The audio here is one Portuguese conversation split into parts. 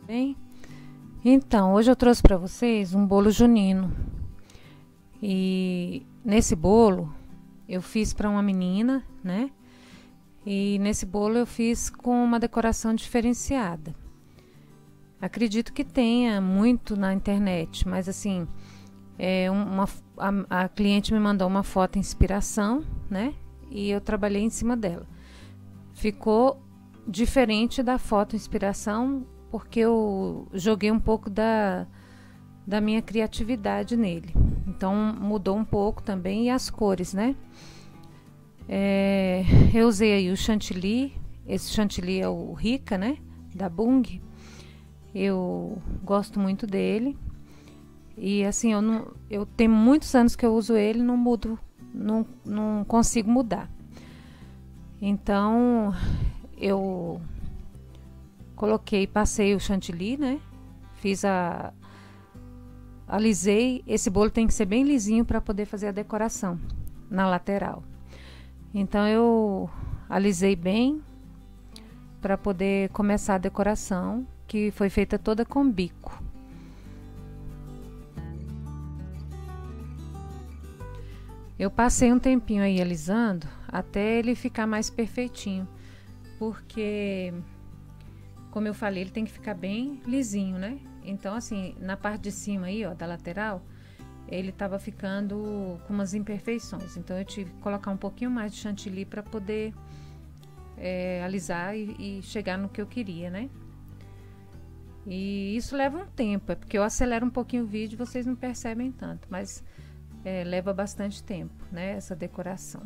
Bem, então, hoje eu trouxe para vocês um bolo junino. E nesse bolo eu fiz para uma menina, né? E nesse bolo eu fiz com uma decoração diferenciada. Acredito que tenha muito na internet, mas assim, a cliente me mandou uma foto inspiração, né? E eu trabalhei em cima dela. Ficou diferente da foto inspiração porque eu joguei um pouco da minha criatividade nele. Então mudou um pouco também e as cores, né? Eu usei aí o chantilly. Esse chantilly é o Rica, né? Da Bung. Eu gosto muito dele. E assim, eu tenho muitos anos que eu uso ele, não mudo, não consigo mudar. Então eu passei o chantilly, né? Fiz alisei. Esse bolo tem que ser bem lisinho para poder fazer a decoração na lateral. Então eu alisei bem para poder começar a decoração, que foi feita toda com bico. Eu passei um tempinho aí alisando até ele ficar mais perfeitinho, porque, como eu falei, ele tem que ficar bem lisinho, né? Então, assim, na parte de cima aí, ó, da lateral, ele tava ficando com umas imperfeições. Então, eu tive que colocar um pouquinho mais de chantilly para poder alisar e chegar no que eu queria, né? E isso leva um tempo, é porque eu acelero um pouquinho o vídeo, vocês não percebem tanto, mas leva bastante tempo, né? Essa decoração.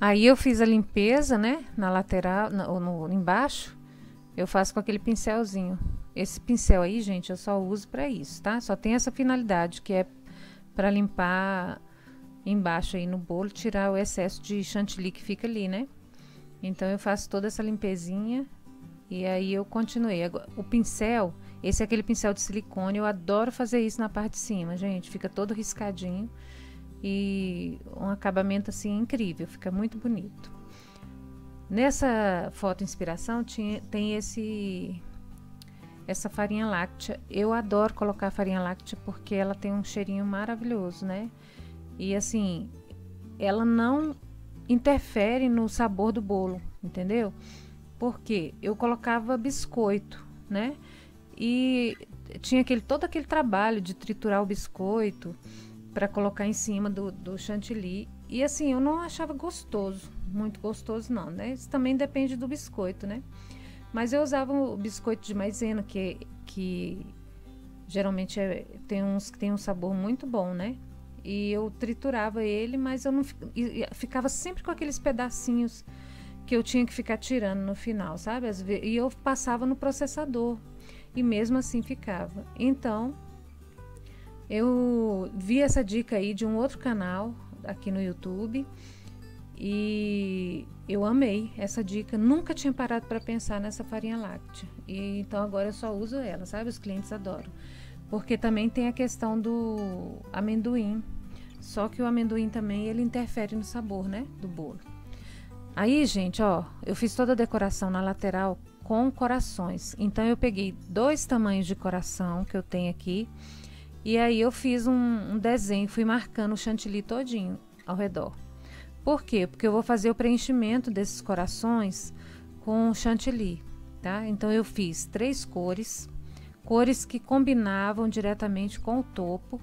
Aí eu fiz a limpeza, né? Na lateral, embaixo, eu faço com aquele pincelzinho. Esse pincel aí, gente, eu só uso para isso, tá? Só tem essa finalidade, que é para limpar embaixo aí no bolo, tirar o excesso de chantilly que fica ali, né? Então eu faço toda essa limpezinha e aí eu continuei. O pincel, esse é aquele pincel de silicone, eu adoro fazer isso na parte de cima, gente. Fica todo riscadinho e um acabamento assim incrível, fica muito bonito. Nessa foto inspiração tem essa farinha láctea. Eu adoro colocar farinha láctea porque ela tem um cheirinho maravilhoso, né? E assim, ela não interfere no sabor do bolo, entendeu? Porque eu colocava biscoito, né? E tinha todo aquele trabalho de triturar o biscoito para colocar em cima do chantilly. E assim, eu não achava gostoso, muito gostoso não, né? Isso também depende do biscoito, né? Mas eu usava o biscoito de maisena, que geralmente tem uns que tem um sabor muito bom, né? E eu triturava ele, mas eu não ficava sempre com aqueles pedacinhos que eu tinha que ficar tirando no final, sabe? E eu passava no processador e mesmo assim ficava. Então, eu vi essa dica aí de um outro canal aqui no YouTube e eu amei essa dica. Nunca tinha parado para pensar nessa farinha láctea. E então agora eu só uso ela, sabe? Os clientes adoram. Porque também tem a questão do amendoim. Só que o amendoim também ele interfere no sabor, né, do bolo. Aí, gente, ó, eu fiz toda a decoração na lateral com corações. Então eu peguei 2 tamanhos de coração que eu tenho aqui. E aí eu fiz um desenho, fui marcando o chantilly todinho ao redor. Por quê? Porque eu vou fazer o preenchimento desses corações com chantilly, tá? Então eu fiz 3 cores, cores que combinavam diretamente com o topo.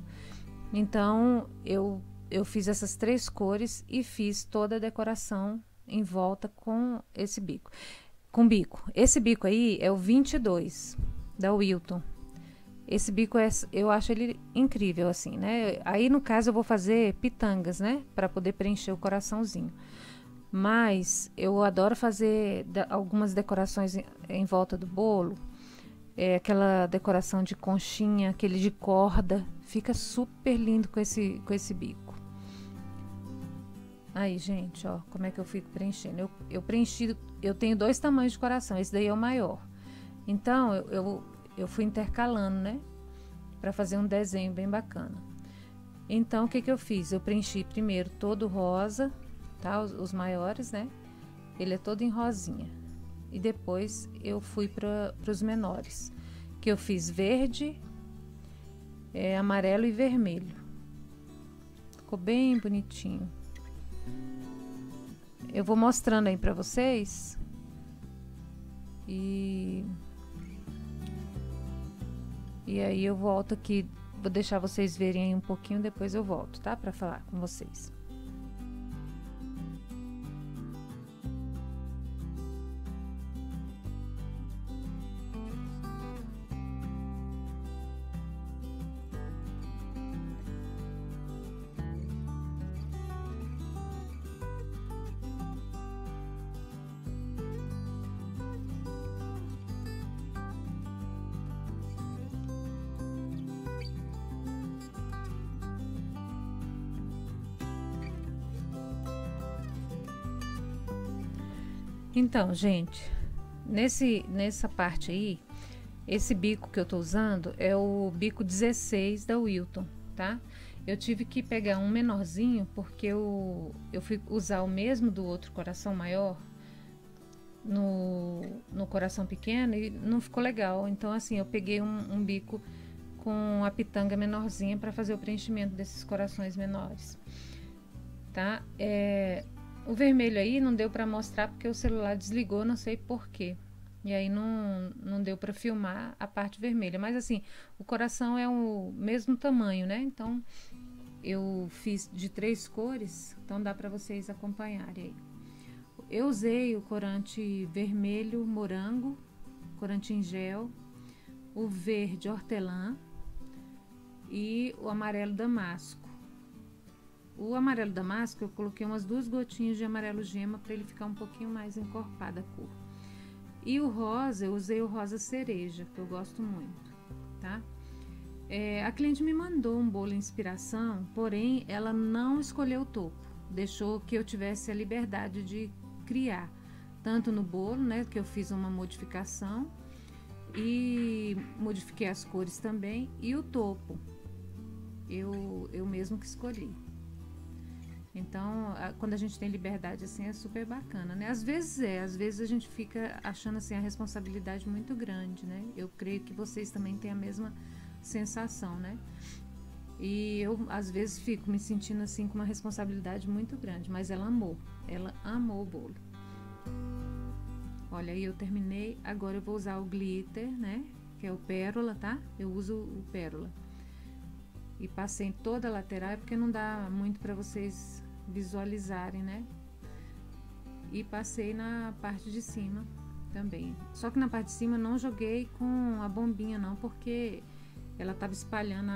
Então eu fiz essas 3 cores e fiz toda a decoração em volta com esse bico. Com bico. Esse bico aí é o 22 da Wilton. Esse bico eu acho ele incrível, assim, né? Aí, no caso, eu vou fazer pitangas, né? Para poder preencher o coraçãozinho. Mas eu adoro fazer algumas decorações em volta do bolo aquela decoração de conchinha, aquele de corda. Fica super lindo com esse bico. Aí, gente, ó, como é que eu fico preenchendo. Eu preenchi, eu tenho 2 tamanhos de coração, esse daí é o maior. Então, eu fui intercalando, né? Pra fazer um desenho bem bacana. Então, o que eu fiz? Eu preenchi primeiro todo rosa, tá? Os maiores, né? Ele é todo em rosinha. E depois eu fui para os menores, que eu fiz verde, amarelo e vermelho. Ficou bem bonitinho. Eu vou mostrando aí para vocês. E aí eu volto aqui, vou deixar vocês verem aí um pouquinho, depois eu volto, tá? Para falar com vocês. Então, gente, nessa parte aí, esse bico que eu tô usando é o bico 16 da Wilton, tá? Eu tive que pegar um menorzinho porque eu fui usar o mesmo do outro coração maior no coração pequeno e não ficou legal. Então, assim, eu peguei um bico com a pitanga menorzinha para fazer o preenchimento desses corações menores, tá? O vermelho aí não deu para mostrar porque o celular desligou, não sei porquê. E aí não deu para filmar a parte vermelha. Mas assim, o coração é o mesmo tamanho, né? Então, eu fiz de 3 cores, então dá para vocês acompanharem aí. Eu usei o corante vermelho morango, corante em gel, o verde hortelã e o amarelo damasco. O amarelo damasco eu coloquei umas 2 gotinhas de amarelo gema para ele ficar um pouquinho mais encorpada a cor. E o rosa, eu usei o rosa cereja, que eu gosto muito, tá? A cliente me mandou um bolo inspiração, porém ela não escolheu o topo, deixou que eu tivesse a liberdade de criar, tanto no bolo, né, que eu fiz uma modificação e modifiquei as cores também, e o topo eu mesmo que escolhi. Então, quando a gente tem liberdade assim, é super bacana, né? Às vezes a gente fica achando assim a responsabilidade muito grande, né? Eu creio que vocês também têm a mesma sensação, né? E eu às vezes fico me sentindo assim com uma responsabilidade muito grande, mas ela amou o bolo. Olha, aí eu terminei, agora eu vou usar o glitter, né? Que é o pérola, tá? Eu uso o pérola. E passei em toda a lateral, porque não dá muito para vocês visualizarem, né? E passei na parte de cima também. Só que na parte de cima não joguei com a bombinha não, porque ela tava espalhando,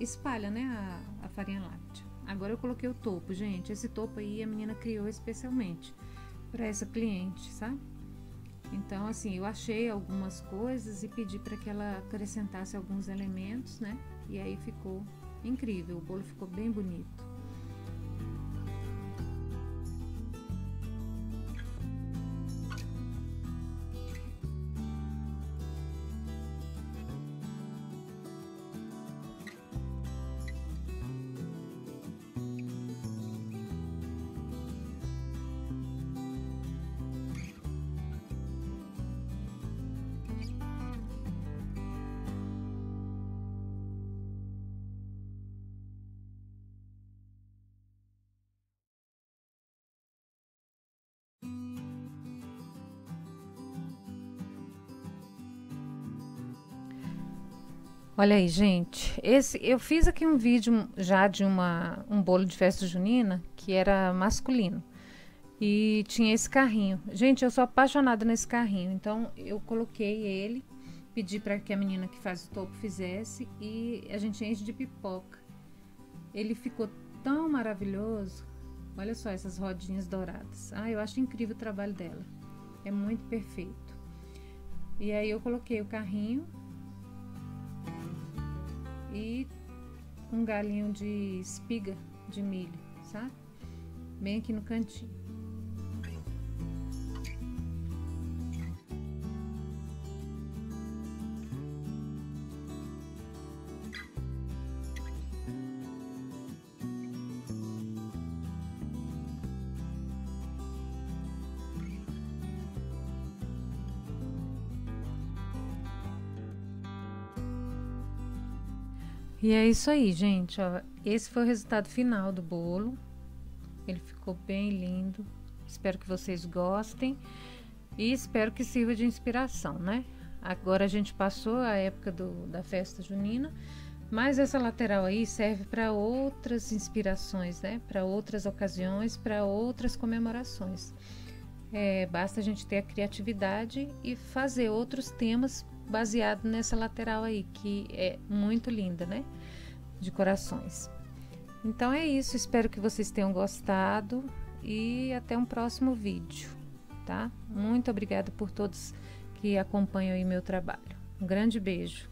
espalha, né, a farinha láctea. Agora eu coloquei o topo, gente. Esse topo aí a menina criou especialmente para essa cliente, sabe? Então, assim, eu achei algumas coisas e pedi para que ela acrescentasse alguns elementos, né? E aí ficou incrível, o bolo ficou bem bonito. Olha aí, gente, eu fiz aqui um vídeo já de um bolo de festa junina que era masculino e tinha esse carrinho. Gente, eu sou apaixonada nesse carrinho, então eu coloquei ele, pedi para que a menina que faz o topo fizesse e a gente enche de pipoca. Ele ficou tão maravilhoso. Olha só essas rodinhas douradas. Eu acho incrível o trabalho dela. É muito perfeito. E aí eu coloquei o carrinho e um galinho de espiga de milho, sabe? Bem aqui no cantinho. E é isso aí, gente, ó. Esse foi o resultado final do bolo. Ele ficou bem lindo. Espero que vocês gostem e espero que sirva de inspiração, né? Agora a gente passou a época da festa junina, mas essa lateral aí serve para outras inspirações, né? Para outras ocasiões, para outras comemorações. Basta a gente ter a criatividade e fazer outros temas baseado nessa lateral aí, que é muito linda, né? De corações. Então é isso, espero que vocês tenham gostado e até um próximo vídeo, tá? Muito obrigada por todos que acompanham aí meu trabalho. Um grande beijo.